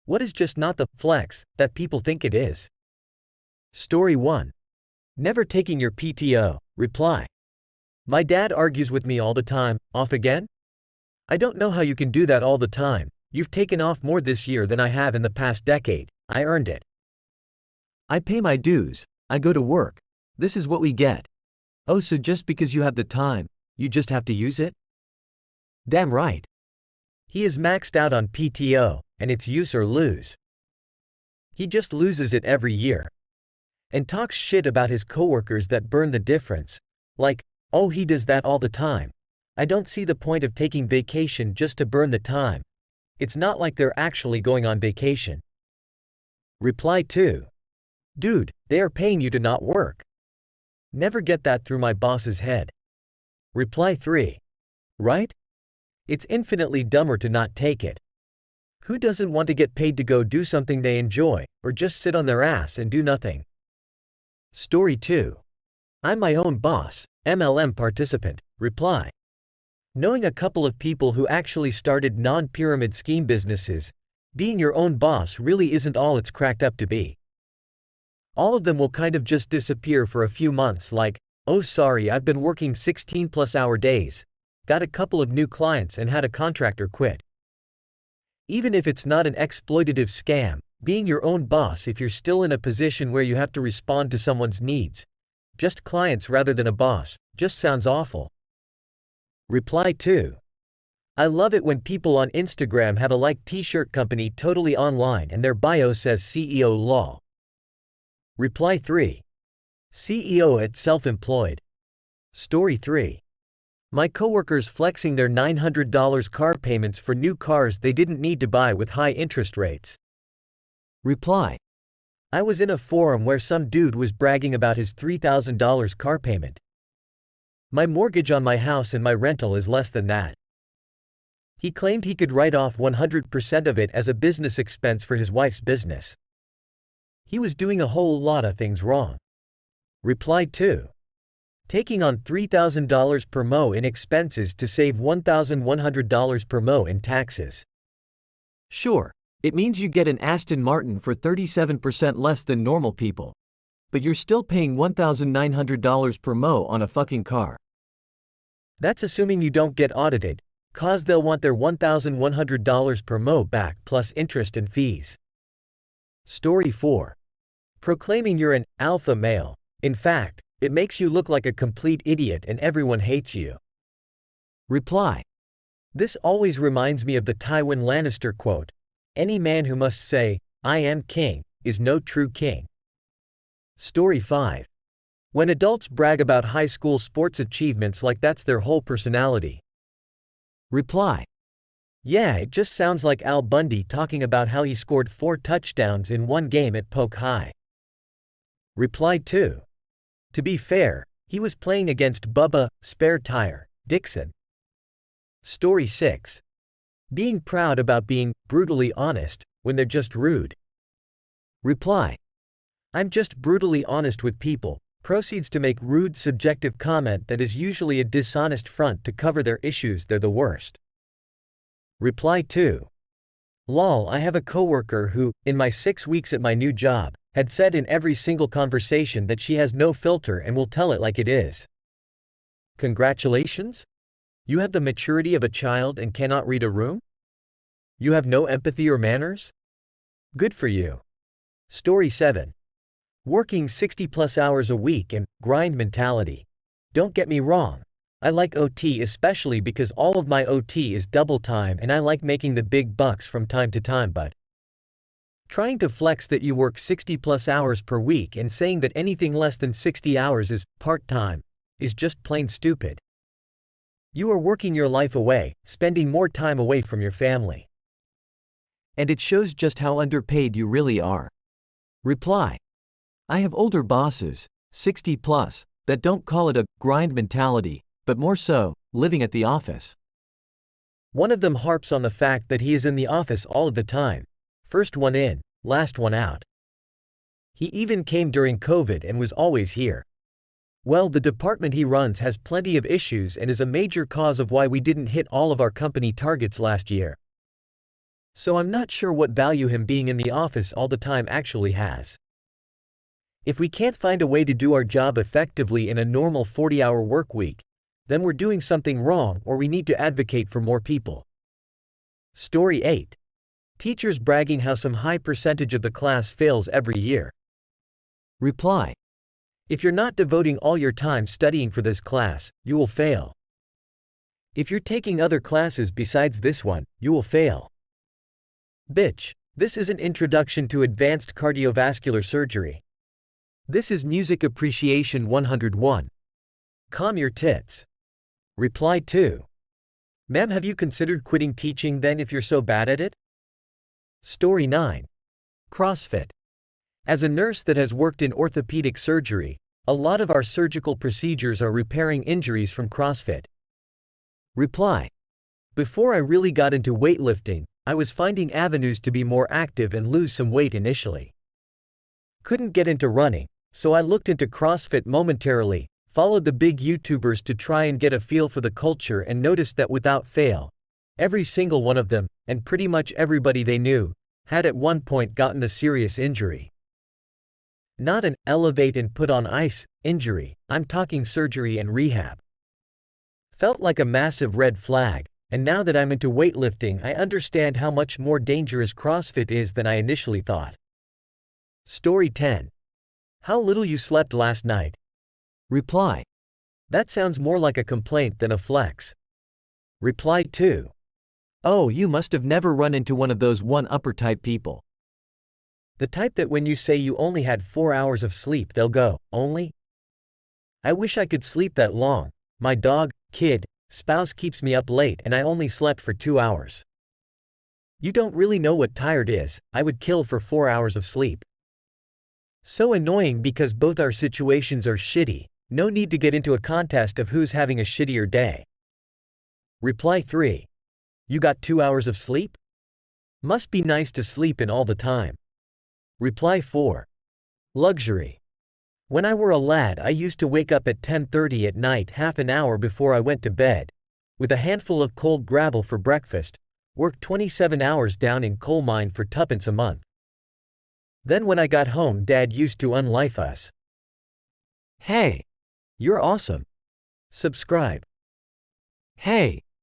What is just not the flex that people think it is? Story 1. Never taking your PTO. Reply. My dad argues with me all the time. Off again? I don't know how you can do that all the time. You've taken off more this year than I have in the past decade. I earned it. I pay my dues. I go to work. This is what we get. Oh, so just because you have the time, you just have to use it? Damn right. He is maxed out on PTO, and it's use or lose. He just loses it every year. And talks shit about his coworkers that burn the difference. Like, oh, he does that all the time. I don't see the point of taking vacation just to burn the time. It's not like they're actually going on vacation. Reply 2. Dude, they are paying you to not work. Never get that through my boss's head. Reply 3. Right? It's infinitely dumber to not take it. Who doesn't want to get paid to go do something they enjoy, or just sit on their ass and do nothing? Story 2. I'm my own boss, MLM participant. Reply. Knowing a couple of people who actually started non-pyramid scheme businesses, being your own boss really isn't all it's cracked up to be. All of them will kind of just disappear for a few months like, oh sorry, I've been working 16-plus-hour days, got a couple of new clients and had a contractor quit. Even if it's not an exploitative scam, being your own boss if you're still in a position where you have to respond to someone's needs, just clients rather than a boss, just sounds awful. Reply 2. I love it when people on Instagram have a like t-shirt company totally online and their bio says CEO lol. Reply 3. CEO at self-employed. Story 3. My coworkers flexing their $900 car payments for new cars they didn't need to buy with high interest rates. Reply. I was in a forum where some dude was bragging about his $3,000 car payment. My mortgage on my house and my rental is less than that. He claimed he could write off 100% of it as a business expense for his wife's business. He was doing a whole lot of things wrong. Reply 2. Taking on $3,000 per mo in expenses to save $1,100 per mo in taxes. Sure, it means you get an Aston Martin for 37% less than normal people. But you're still paying $1,900 per mo on a fucking car. That's assuming you don't get audited, cause they'll want their $1,100 per mo back plus interest and fees. Story 4. Proclaiming you're an alpha male. In fact, it makes you look like a complete idiot and everyone hates you. Reply. This always reminds me of the Tywin Lannister quote, any man who must say, I am king, is no true king. Story 5. When adults brag about high school sports achievements like that's their whole personality. Reply. Yeah, it just sounds like Al Bundy talking about how he scored 4 touchdowns in one game at Polk High. Reply 2. To be fair, he was playing against Bubba, Spare Tire, Dixon. Story 6. Being proud about being brutally honest when they're just rude. Reply. I'm just brutally honest with people, proceeds to make rude subjective comment that is usually a dishonest front to cover their issues they're the worst. Reply 2. Lol, I have a coworker who, in my 6 weeks at my new job, had said in every single conversation that she has no filter and will tell it like it is. Congratulations? You have the maturity of a child and cannot read a room? You have no empathy or manners? Good for you. Story 7. Working 60+ hours a week and grind mentality. Don't get me wrong. I like OT especially because all of my OT is double time and I like making the big bucks from time to time, but trying to flex that you work 60+ hours per week and saying that anything less than 60 hours is part-time is just plain stupid. You are working your life away, spending more time away from your family. And it shows just how underpaid you really are. Reply. I have older bosses, 60+, that don't call it a grind mentality, but more so, living at the office. One of them harps on the fact that he is in the office all of the time. First one in, last one out. He even came during COVID and was always here. Well, the department he runs has plenty of issues and is a major cause of why we didn't hit all of our company targets last year. So I'm not sure what value him being in the office all the time actually has. If we can't find a way to do our job effectively in a normal 40-hour work week, then we're doing something wrong or we need to advocate for more people. Story 8. Teachers bragging how some high percentage of the class fails every year. Reply. If you're not devoting all your time studying for this class, you will fail. If you're taking other classes besides this one, you will fail. Bitch, this isn't Introduction to Advanced Cardiovascular Surgery. This is Music Appreciation 101. Calm your tits. Reply 2. Ma'am, have you considered quitting teaching then if you're so bad at it? Story 9. CrossFit. As a nurse that has worked in orthopedic surgery, a lot of our surgical procedures are repairing injuries from CrossFit. Reply. Before I really got into weightlifting, I was finding avenues to be more active and lose some weight initially. Couldn't get into running, so I looked into CrossFit momentarily, followed the big YouTubers to try and get a feel for the culture and noticed that without fail, every single one of them, and pretty much everybody they knew, had at one point gotten a serious injury. Not an elevate and put on ice injury, I'm talking surgery and rehab. Felt like a massive red flag, and now that I'm into weightlifting, I understand how much more dangerous CrossFit is than I initially thought. Story 10. How little you slept last night. Reply. That sounds more like a complaint than a flex. Reply 2. Oh, you must have never run into one of those one-upper type people. The type that when you say you only had 4 hours of sleep, they'll go, only? I wish I could sleep that long. My dog, kid, spouse keeps me up late and I only slept for 2 hours. You don't really know what tired is. I would kill for 4 hours of sleep. So annoying because both our situations are shitty. No need to get into a contest of who's having a shittier day. Reply 3. You got 2 hours of sleep? Must be nice to sleep in all the time. Reply 4. Luxury. When I were a lad, I used to wake up at 10:30 at night, half an hour before I went to bed, with a handful of cold gravel for breakfast, work 27 hours down in coal mine for tuppence a month. Then when I got home, Dad used to unlife us. Hey, you're awesome. Subscribe. Hey,